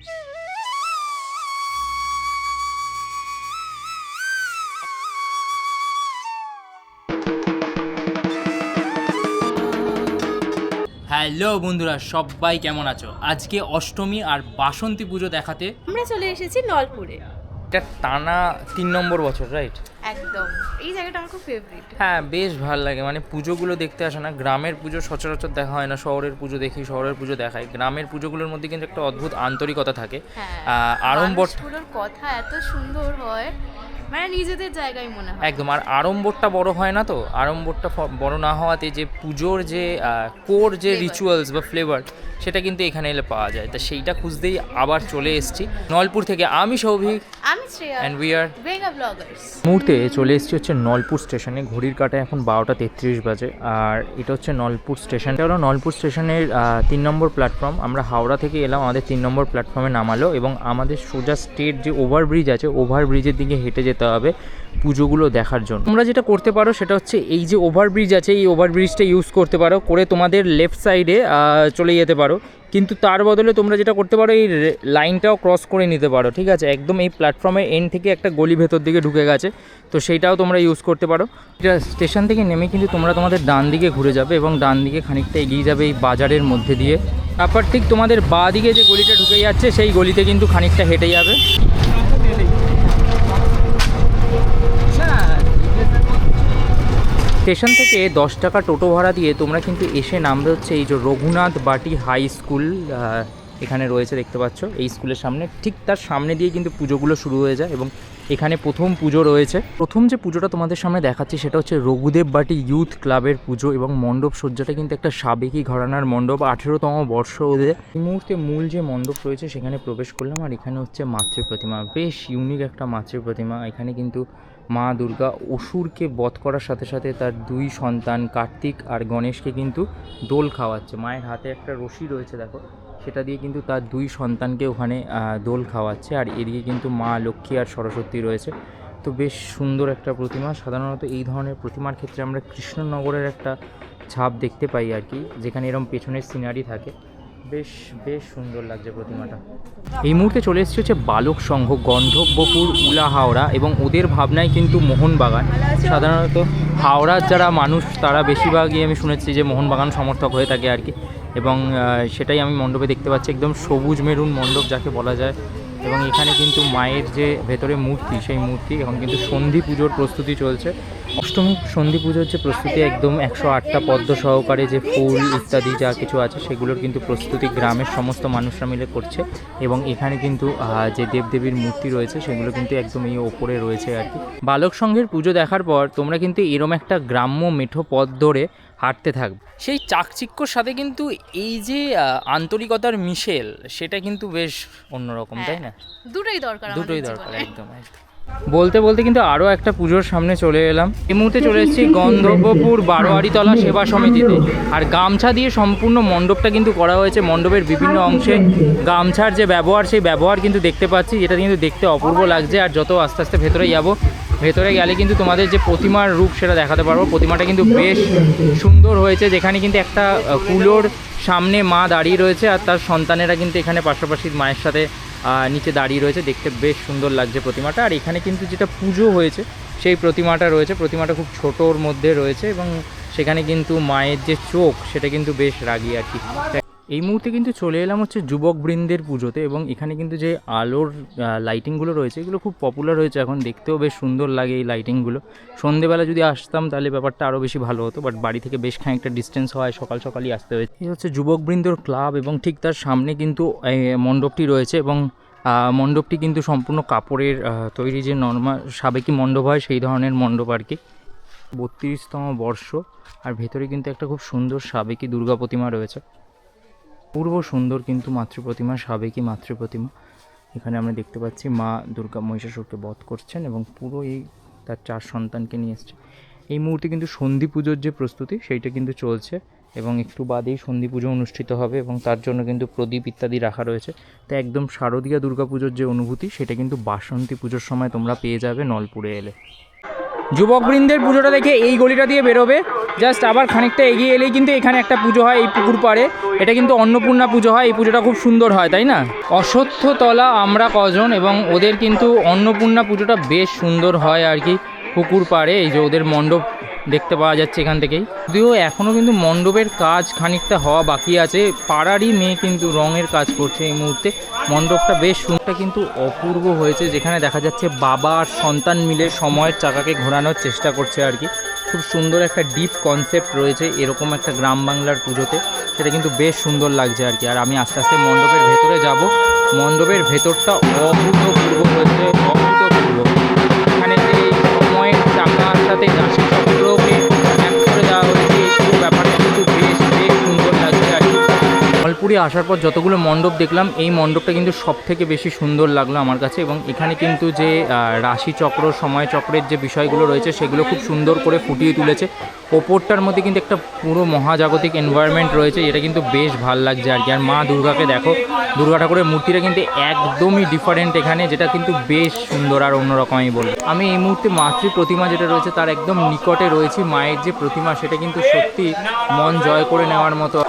Hello বন্ধুরা, সবাই কেমন আছো? আজকে অষ্টমী আর বাসন্তী পুজো দেখাতে আমরা চলে এসেছি নলপুরে। এটা টানা 3 নম্বর বছর, রাইট? একদম, এই জায়গাটা আমার খুব ফেভারিট। হ্যাঁ, বেশ ভালো লাগে। মানে পুজোগুলো দেখতে আসে না, গ্রামের পুজো সচরাচর দেখা হয় না। শহরের পুজো দেখি, শহরের পুজো দেখায়। গ্রামের পুজোগুলোর মধ্যে কিন্তু একটা অদ্ভুত আন্তরিকতা থাকে। আড়ম্বরগুলোর কথা এত সুন্দর হয়, মানে নিজেদের জায়গায় মনে হয় একদম। আর আড়ম্বরটা বড় হয় না, তো আড়ম্বরটা বড় না হওয়াতে যে পুজোর যে কোর যে রিচুয়ালস বা ফ্লেভার, সেটা কিন্তু এখানে এলে পাওয়া যায়। তা সেইটা খুঁজতেই আবার চলে এসেছি নলপুর থেকে। আমি সৌভিক, আমি Shreya, and we are Benga Bloggers. মুহূর্তে চলে এসেছি হচ্ছে নলপুর স্টেশনে। ঘড়ির কাঁটায় এখন 12:33 বাজে। আর এটা হচ্ছে নলপুর স্টেশন। এটা হলো নলপুর স্টেশনের 3 নম্বর প্ল্যাটফর্ম। আমরা হাওড়া থেকে এলাম, আমাদের 3 নম্বর প্ল্যাটফর্মে নামালো এবং আমাদের সোজা স্টেট যে ওভারব্রিজ আছে, ওভারব্রিজের দিকে হেঁটে যেতে হবে পুজোগুলো দেখার জন্য। তোমরা যেটা করতে পারো সেটা হচ্ছে এই যে ওভারব্রিজ আছে, এই ওভারব্রিজটা ইউজ করতে পারো, করে তোমাদের লেফট সাইডে চলে যেতে পারো। কিন্তু তার বদলে তোমরা যেটা করতে পারো, এই লাইনটাও ক্রস করে নিতে পারো, ঠিক আছে? একদম এই প্ল্যাটফর্মের এন্ড থেকে একটা গলি ভেতর দিকে ঢুকে গেছে, তো সেইটাও তোমরা ইউজ করতে পারো। এটা স্টেশন থেকে নেমে কিন্তু তোমরা তোমাদের ডান দিকে ঘুরে যাবে এবং ডান দিকে খানিকটা এগিয়ে যাবে এই বাজারের মধ্যে দিয়ে। তারপর ঠিক তোমাদের বাঁ দিকে যে গলিটা ঢুকে যাচ্ছে, সেই গলিতে কিন্তু খানিকটা হেঁটে যাবে। স্টেশন থেকে 10 টাকা টোটো ভাড়া দিয়ে তোমরা কিন্তু এসে নামবে হচ্ছে এই যে রঘুনাথ বাটি হাই স্কুল এখানে রয়েছে, দেখতে পাচ্ছ এই স্কুলের সামনে। ঠিক তার সামনে দিয়ে কিন্তু পুজোগুলো শুরু হয়ে যায় এবং এখানে প্রথম পুজো রয়েছে। প্রথম যে পুজোটা তোমাদের সামনে দেখাচ্ছি সেটা হচ্ছে রঘুদেব বাটি ইউথ ক্লাবের পুজো এবং মণ্ডপ সজ্জাটা কিন্তু একটা সাবেকি ঘরানার মণ্ডপ। 18তম বর্ষ ওদের। এই মুহূর্তে মূল যে মণ্ডপ রয়েছে সেখানে প্রবেশ করলাম। আর এখানে হচ্ছে মাতৃ প্রতিমা, বেশ ইউনিক একটা মাতৃ প্রতিমা। এখানে কিন্তু মা দুর্গা অসুরকে বধ করার সাথে সাথে তার 2 সন্তান কার্তিক আর গণেশকে কিন্তু দোল খাওয়াচ্ছে। মায়ের হাতে একটা রশি রয়েছে, দেখো, সেটা দিয়ে কিন্তু তার 2 সন্তানকে ওখানে দোল খাওয়াচ্ছে। আর এদিকে কিন্তু মা লক্ষ্মী আর সরস্বতী রয়েছে। তো বেশ সুন্দর একটা প্রতিমা। সাধারণত এই ধরনের প্রতিমার ক্ষেত্রে আমরা কৃষ্ণনগরের একটা ছাপ দেখতে পাই আর কি, যেখানে এরকম পেছনের সিনারি থাকে। বেশ বেশ সুন্দর লাগছে প্রতিমাটা। এই মুহূর্তে চলে এসেছে হচ্ছে বালক সংঘ, গন্ধব্যপুর, উলা হাওড়া, এবং ওদের ভাবনায় কিন্তু মোহনবাগান। সাধারণত হাওড়ার যারা মানুষ তারা বেশিরভাগই আমি শুনেছি যে মোহনবাগান সমর্থক হয়ে থাকে আর কি। এবং সেটাই আমি মণ্ডপে দেখতে পাচ্ছি, একদম সবুজ মেরুন মণ্ডপ যাকে বলা যায়। এবং এখানে কিন্তু মায়ের যে ভেতরে মূর্তি, সেই মূর্তি এখন কিন্তু সন্ধি পুজোর প্রস্তুতি চলছে। অষ্টমী সন্ধি পুজোর যে প্রস্তুতি, একদম 108টা পদ্ম সহকারে যে ফুল ইত্যাদি যা কিছু আছে সেগুলোর কিন্তু প্রস্তুতি গ্রামের সমস্ত মানুষরা মিলে করছে। এবং এখানে কিন্তু যে দেবদেবীর মূর্তি রয়েছে সেগুলো কিন্তু একদম এই ওপরে রয়েছে আর কি। বালক সংঘের পুজো দেখার পর তোমরা কিন্তু এরম একটা গ্রাম্য মেঠো পথ ধরে হাঁটতে থাকবে। সেই চাকচিক্যর সাথে কিন্তু এই যে আন্তরিকতার মিশেল, সেটা কিন্তু বেশ অন্যরকম, তাই না? দুটোই দরকার, একদম। বলতে বলতে কিন্তু আরও একটা পুজোর সামনে চলে এলাম। এই মুহূর্তে চলে এসেছি গন্ধব্যপুর বারোয়ারিতলা সেবা সমিতিতে। আর গামছা দিয়ে সম্পূর্ণ মণ্ডপটা কিন্তু করা হয়েছে। মণ্ডপের বিভিন্ন অংশে গামছার যে ব্যবহার, সেই ব্যবহার কিন্তু দেখতে পাচ্ছি, যেটা কিন্তু দেখতে অপূর্ব লাগছে। আর যত আস্তে আস্তে ভেতরে যাব, ভেতরে গেলে কিন্তু তোমাদের যে প্রতিমার রূপ সেটা দেখাতে পারবো। প্রতিমাটা কিন্তু বেশ সুন্দর হয়েছে, যেখানে কিন্তু একটা কুলোর সামনে মা দাঁড়িয়ে রয়েছে আর তার সন্তানেরা কিন্তু এখানে পাশাপাশি মায়ের সাথে নিচে দাঁড়িয়ে রয়েছে। দেখতে বেশ সুন্দর লাগছে প্রতিমাটা। আর এখানে কিন্তু যেটা পুজো হয়েছে সেই প্রতিমাটা রয়েছে। প্রতিমাটা খুব ছোটোর মধ্যে রয়েছে এবং সেখানে কিন্তু মায়ের যে চোখ সেটা কিন্তু বেশ রাগী আর কি। এই মুহূর্তে কিন্তু চলে এলাম হচ্ছে যুবকবৃন্দের পুজোতে এবং এখানে কিন্তু যে আলোর লাইটিংগুলো রয়েছে এগুলো খুব পপুলার হয়েছে এখন, দেখতেও বেশ সুন্দর লাগে এই লাইটিংগুলো। সন্ধেবেলা যদি আসতাম তাহলে ব্যাপারটা আরও বেশি ভালো হতো, বাট বাড়ি থেকে বেশ খানিকটা ডিস্টেন্স হয়, সকাল সকালই আসতে হয়েছে। এই হচ্ছে যুবকবৃন্দর ক্লাব এবং ঠিক তার সামনে কিন্তু মণ্ডপটি রয়েছে এবং মণ্ডপটি কিন্তু সম্পূর্ণ কাপড়ের তৈরি, যে নর্মাল সাবেকি মণ্ডপ হয় সেই ধরনের মণ্ডপ আর কি। 32তম বর্ষ। আর ভেতরে কিন্তু একটা খুব সুন্দর সাবেকি দুর্গা প্রতিমা রয়েছে, পূর্ব সুন্দর কিন্তু মাতৃ প্রতিমা, সাবেকি মাতৃ প্রতিমা। এখানে আমরা দেখতে পাচ্ছি মা দুর্গা মহিষাসুরকে বধ করছেন এবং পুরো এই তার 4 সন্তানকে নিয়ে এসছে। এই মুহূর্তে কিন্তু সন্ধি পুজোর যে প্রস্তুতি সেইটা কিন্তু চলছে এবং একটু বাদেই সন্ধি পুজো অনুষ্ঠিত হবে এবং তার জন্য কিন্তু প্রদীপ ইত্যাদি রাখা রয়েছে। তো একদম শারদীয়া দুর্গা পুজোর যে অনুভূতি সেটা কিন্তু বাসন্তী পুজোর সময় তোমরা পেয়ে যাবে নলপুরে এলে। যুবকবৃন্দের পুজোটা দেখে এই গলিটা দিয়ে বেরোবে, জাস্ট আবার খানিকটা এগিয়ে এলেই কিন্তু এখানে একটা পুজো হয় এই পুকুর পাড়ে। এটা কিন্তু অন্নপূর্ণা পুজো হয়, এই পুজোটা খুব সুন্দর হয়, তাই না? অশ্বত্থতলা আমরা কজন, এবং ওদের কিন্তু অন্নপূর্ণা পুজোটা বেশ সুন্দর হয় আর কি পুকুর পাড়ে। এই যে ওদের মণ্ডপ দেখতে পাওয়া যাচ্ছে এখান থেকেই, যদিও এখনও কিন্তু মণ্ডপের কাজ খানিকটা হওয়া বাকি আছে। পাড়ারই মেয়ে কিন্তু রঙের কাজ করছে এই মুহূর্তে। মণ্ডপটা বেশ সুন্দর, কিন্তু অপূর্ব হয়েছে, যেখানে দেখা যাচ্ছে বাবা আর সন্তান মিলে সময়ের চাকাকে ঘোরানোর চেষ্টা করছে আর কি। খুব সুন্দর একটা ডিপ কনসেপ্ট রয়েছে এরকম একটা গ্রাম বাংলার পুজোতে, সেটা কিন্তু বেশ সুন্দর লাগছে আর কি। আর আমি আস্তে আস্তে মণ্ডপের ভেতরে যাব। মণ্ডপের ভেতরটা অভূতপূর্ব হয়েছে, অভূতপূর্ব। এখানে যে সময়ের চাকার সাথে রাশি চক্রকে এক করে দেওয়া হয়েছে, এই পুরো ব্যাপারটা কিন্তু বেশ বেশ সুন্দর লাগছে আর কি। জলপুরি আসার পর যতগুলো মণ্ডপ দেখলাম, এই মণ্ডপটা কিন্তু সব থেকে বেশি সুন্দর লাগলো আমার কাছে। এবং এখানে কিন্তু যে রাশিচক্র, সময় চক্রের যে বিষয়গুলো রয়েছে সেগুলো খুব সুন্দর করে ফুটিয়ে তুলেছে। ওপরটার মধ্যে কিন্তু একটা পুরো মহাজাগতিক এনভায়রনমেন্ট রয়েছে, এটা কিন্তু বেশ ভাল লাগছে আর কি। আর মা দুর্গাকে দেখো, দুর্গা ঠাকুরের মূর্তিটা কিন্তু একদমই ডিফারেন্ট এখানে, যেটা কিন্তু বেশ সুন্দর আর অন্যরকম আমি বলবো। আমি এই মুহূর্তে মাতৃ প্রতিমা যেটা রয়েছে তার একদম নিকটে রয়েছি। মায়ের যে প্রতিমা সেটা কিন্তু সত্যি মন জয় করে নেওয়ার মতো।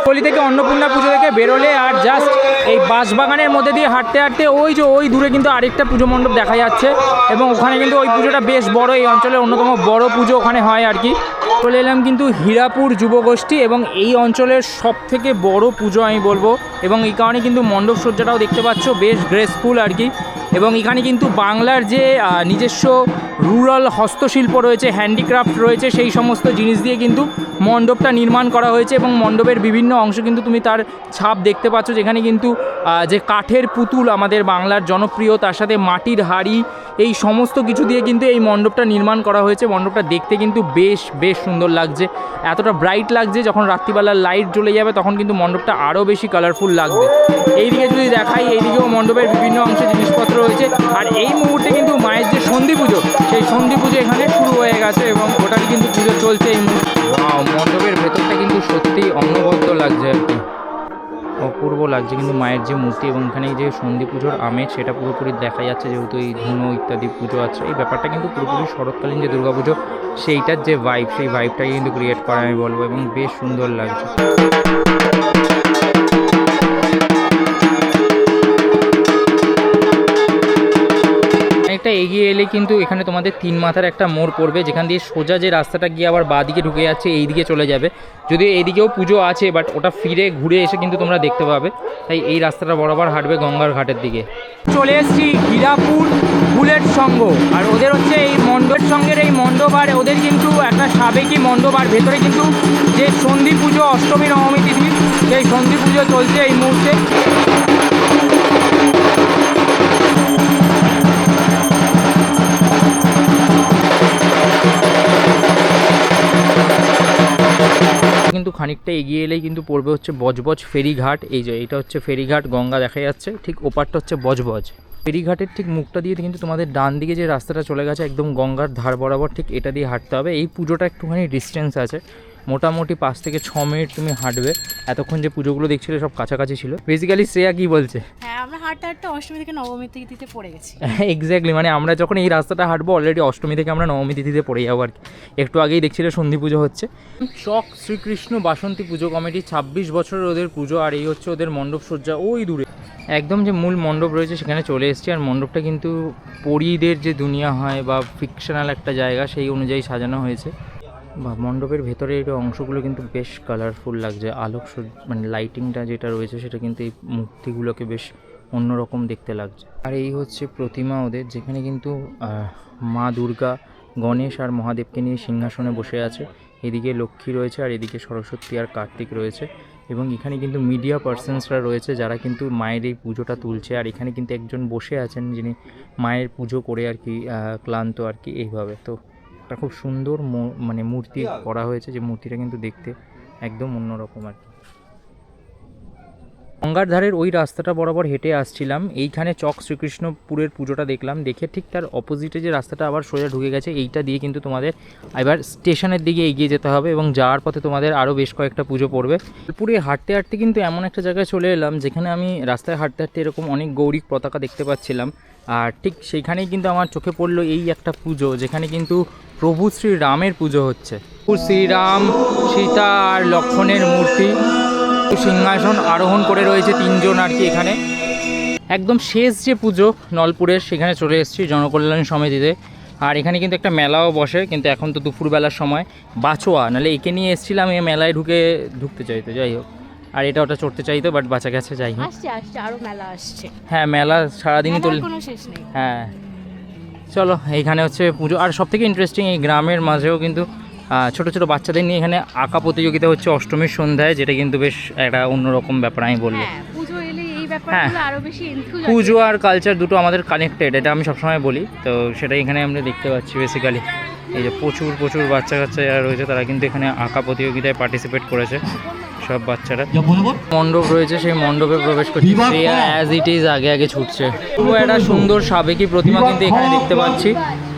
গলি থেকে অন্নপূর্ণা পুজো থেকে বেরোলে আর জাস্ট এই বাঁশবাগানের মধ্যে দিয়ে হাঁটতে হাঁটতে ওই যে ওই দূরে কিন্তু আরেকটা পুজো মণ্ডপ দেখা যাচ্ছে, এবং ওখানে কিন্তু ওই পুজোটা বেশ বড়, এই অঞ্চলের অন্যতম বড় পুজো ওখানে হয় আর কি। চলে এলাম কিন্তু হীরাপুর যুবগোষ্ঠী, এবং এই অঞ্চলের সব থেকে বড় পুজো আমি বলবো। এবং এই কারণে কিন্তু মণ্ডপ সজ্জাটাও দেখতে পাচ্ছ বেশ গ্রেসফুল আর কি। এবং এখানে কিন্তু বাংলার যে নিজস্ব রুরাল হস্তশিল্প রয়েছে, হ্যান্ডিক্রাফট রয়েছে, সেই সমস্ত জিনিস দিয়ে কিন্তু মণ্ডপটা নির্মাণ করা হয়েছে। এবং মণ্ডপের বিভিন্ন অংশ কিন্তু তুমি তার ছাপ দেখতে পাচ্ছ, যেখানে কিন্তু যে কাঠের পুতুল আমাদের বাংলার জনপ্রিয়, তার সাথে মাটির হাঁড়ি, এই সমস্ত কিছু দিয়ে কিন্তু এই মণ্ডপটা নির্মাণ করা হয়েছে। মণ্ডপটা দেখতে কিন্তু বেশ বেশ সুন্দর লাগছে, এতটা ব্রাইট লাগছে। যখন রাত্রিবেলার লাইট জ্বলে যাবে তখন কিন্তু মণ্ডপটা আরও বেশি কালারফুল লাগবে। এইদিকে যদি দেখাই, এইদিকেও মণ্ডপের বিভিন্ন অংশে জিনিসপত্র রয়েছে। আর এই মুহূর্তে কিন্তু মায়ের যে সন্ধি পুজো, সেই সন্ধি পুজো এখানে শুরু হয়ে গেছে, এবং ওটারই কিন্তু পুজো চলছে এই মুহূর্তে। মণ্ডপের ভেতরটা কিন্তু সত্যিই অনবদ্য লাগছে আর কি, অপূর্ব লাগছে কিন্তু মায়ের যে মূর্তি। এবং এখানে যে সন্ধি পুজোর আমেজ সেটা পুরোপুরি দেখা যাচ্ছে, যেহেতু এই ধুনো ইত্যাদি পুজো আছে। এই ব্যাপারটা কিন্তু পুরোপুরি শরৎকালীন যে দুর্গাপুজো সেইটার যে ভাইব, সেই ভাইবটাই কিন্তু ক্রিয়েট করা আমি বলবো, এবং বেশ সুন্দর লাগছে। একটা এগিয়ে এলে কিন্তু এখানে তোমাদের তিন মাথার একটা মোড় পড়বে, যেখান দিয়ে সোজা যে রাস্তাটা গিয়ে আবার বাঁ দিকে ঢুকে যাচ্ছে, এই দিকে চলে যাবে। যদিও এইদিকেও পুজো আছে, বাট ওটা ফিরে ঘুরে এসে কিন্তু তোমরা দেখতে পাবে। তাই এই রাস্তাটা বরাবর হাঁটবে গঙ্গার ঘাটের দিকে। চলে এসেছি হীরাপুর বুলেট সংঘ, আর ওদের হচ্ছে এই মণ্ডপ সঙ্গের এই মণ্ডপ, আর ওদের কিন্তু একটা সাবেকি মণ্ডপ। আর ভেতরে কিন্তু যে সন্ধি পুজো, অষ্টমী নবমী তিথি, সেই সন্ধি পুজো চলছে এই মুহূর্তে। কিন্তু খানিকটা এগিয়ে এলেই কিন্তু পড়বে হচ্ছে বজবজ ফেরিঘাট। এই যে এটা হচ্ছে ফেরিঘাট, গঙ্গা দেখা যাচ্ছে, ঠিক ওপারটা হচ্ছে বজবজ। ফেরিঘাটের ঠিক মুখটা দিয়ে কিন্তু তোমাদের ডান দিকে যে রাস্তাটা চলে গেছে একদম গঙ্গার ধার বরাবর, ঠিক এটা দিয়ে হাঁটতে হবে। এই পুজোটা একটুখানি ডিস্টেন্স আছে, মোটামুটি 5 থেকে 6 মিনিট তুমি হাঁটবে। এতক্ষণ যে পুজোগুলো দেখছিলে সব কাছাকাছি ছিল। বেসিক্যালি শ্রেয়া কি বলছে, হ্যাঁ আমরা হাঁটতে হাঁটতে অষ্টমী থেকে নবমী তিথিতে পড়ে গেছি। এক্স্যাক্টলি, মানে আমরা যখন এই রাস্তাটা হাঁটবো অলরেডি অষ্টমী থেকে আমরা নবমী তিথিতে পড়ে যাবো আর কি। একটু আগেই দেখছিলে সন্ধি পুজো হচ্ছে। চক শ্রীকৃষ্ণ বাসন্তী পুজো কমিটি 26 বছরের ওদের পুজো, আর এই হচ্ছে ওদের মণ্ডপ সজ্জা ওই দূরে। একদম যে মূল মণ্ডপ রয়েছে সেখানে চলে এসেছি। আর মণ্ডপটা কিন্তু পরীদের যে দুনিয়া হয় বা ফিকশনাল একটা জায়গা, সেই অনুযায়ী সাজানো হয়েছে। বা মণ্ডপের ভেতরে এই অংশগুলো কিন্তু বেশ কালারফুল লাগছে, আলোক মানে লাইটিংটা যেটা রয়েছে সেটা কিন্তু এই মূর্তিগুলোকে বেশ অন্যরকম দেখতে লাগছে। আর এই হচ্ছে প্রতিমা ওদের, যেখানে কিন্তু মা দুর্গা, গণেশ আর মহাদেবকে নিয়ে সিংহাসনে বসে আছে। এদিকে লক্ষ্মী রয়েছে, আর এদিকে সরস্বতী আর কার্তিক রয়েছে। এবং এখানে কিন্তু মিডিয়া পার্সনসরা রয়েছে যারা কিন্তু মায়ের এই পুজোটা তুলছে। আর এখানে কিন্তু একজন বসে আছেন যিনি মায়ের পুজো করে আর কি ক্লান্ত আর কি এইভাবে। তো একটা খুব সুন্দর মানে মূর্তি করা হয়েছে, যে মূর্তিটা কিন্তু দেখতে একদম অন্যরকম আর কি। গঙ্গার ধারের ওই রাস্তাটা বরাবর হেঁটে আসছিলাম, এইখানে চক শ্রীকৃষ্ণপুরের পুজোটা দেখলাম, দেখে ঠিক তার অপোজিটে যে রাস্তাটা আবার সোজা ঢুকে গেছে, এইটা দিয়ে কিন্তু তোমাদের এবার স্টেশনের দিকে এগিয়ে যেতে হবে এবং যাওয়ার পথে তোমাদের আরও বেশ কয়েকটা পুজো পড়বে। পুরো হাঁটতে হাঁটতে কিন্তু এমন একটা জায়গায় চলে এলাম যেখানে আমি রাস্তায় হাঁটতে হাঁটতে এরকম অনেক গৌরিক পতাকা দেখতে পাচ্ছিলাম, আর ঠিক সেইখানেই কিন্তু আমার চোখে পড়লো এই একটা পুজো যেখানে কিন্তু প্রভু শ্রীরামের পুজো হচ্ছে। শ্রীরাম, সীতা আর লক্ষ্মণের মূর্তি, সিংহাসন আরোহণ করে রয়েছে 3 জন আর কি। এখানে একদম শেষ যে পুজো নলপুরের, সেখানে চলে এসেছি জনকল্যাণ সমিতিতে। আর এখানে কিন্তু একটা মেলাও বসে, কিন্তু এখন তো দুপুরবেলার সময়, বাছোয়া নাহলে একে নিয়ে এসেছিলাম, এই মেলায় ঢুকতে চাইতো, যাই হোক। আর এটা ওটা চড়তে চাইতো, বাট বাঁচা গেছে, যাই হোক। আসছে আরো মেলা আসছে। হ্যাঁ, মেলা সারাদিনই তো, কোনো শেষ নেই। হ্যাঁ চলো, এইখানে হচ্ছে পুজো। আর সবথেকে ইন্টারেস্টিং, এই গ্রামের মাঝেও কিন্তু ছোট ছোট বাচ্চাদের নিয়ে এখানে আঁকা প্রতিযোগিতা হচ্ছে অষ্টমীর সন্ধ্যায়, যেটা কিন্তু বেশ একটা অন্যরকম ব্যাপার আমি বলবো। হ্যাঁ, পুজো এলে এই ব্যাপারগুলো আরো বেশি এনথুজিয়াস্টিক। পুজো আর কালচার দুটো আমাদের কানেক্টেড, এটা আমি সবসময় বলি, তো সেটা এখানে আমরা দেখতে পাচ্ছি বেসিক্যালি। এই যে প্রচুর বাচ্চা কাচ্চা যারা রয়েছে তারা কিন্তু এখানে আঁকা প্রতিযোগিতায় পার্টিসিপেট করেছে, সব বাচ্চারা। মণ্ডপ রয়েছে, সেই মণ্ডপে প্রবেশ করছে, শ্রেয়া অ্যাজ ইট ইজ আগে আগে ছুটছে। পুরো একটা সুন্দর সাবেকি প্রতিমা কিন্তু এখানে দেখতে পাচ্ছি,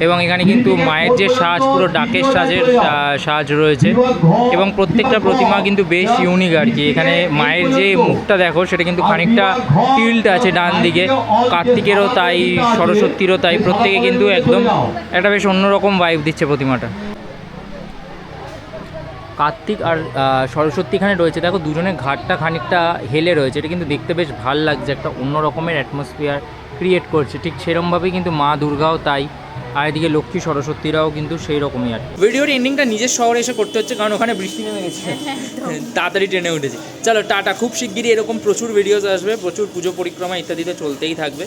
এবং এখানে কিন্তু মায়ের যে সাজ, পুরো ডাকের সাজের সাজ রয়েছে, এবং প্রত্যেকটা প্রতিমা কিন্তু বেশ ইউনিক আর কি। এখানে মায়ের যে মুখটা দেখো, সেটা কিন্তু খানিকটা টিল্ট আছে ডান দিকে, কার্তিকেরও তাই, সরস্বতীরও তাই, প্রত্যেকে কিন্তু একদম একটা বেশ অন্যরকম ভাইব দিচ্ছে প্রতিমাটা। কার্তিক আর সরস্বতী এখানে রয়েছে, দেখো দুজনের ঘাটটা খানিকটা হেলে রয়েছে, এটা কিন্তু দেখতে বেশ ভাল লাগছে, একটা অন্য রকমের অ্যাটমসফিয়ার ক্রিয়েট করছে। ঠিক সেরকমভাবেই কিন্তু মা দুর্গাও তাই, আর এদিকে লক্ষ্মী সরস্বতীরাও কিন্তু সেই রকমই আর। ভিডিওর এন্ডিংটা নিজের শহরে এসে করতে হচ্ছে, কারণ ওখানে বৃষ্টি নেমে গেছে, তাড়াতাড়ি ট্রেনে উঠেছি। চলো টাটা, খুব শিগগিরই এরকম প্রচুর ভিডিওস আসবে, প্রচুর পুজো পরিক্রমা ইত্যাদিতে চলতেই থাকবে,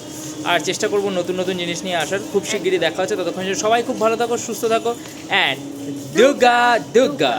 আর চেষ্টা করবো নতুন নতুন জিনিস নিয়ে আসার। খুব শিগগিরই দেখা হচ্ছে, ততক্ষণ সবাই খুব ভালো থাকো, সুস্থ থাকো, অ্যান্ড দুর্গা দুর্গা।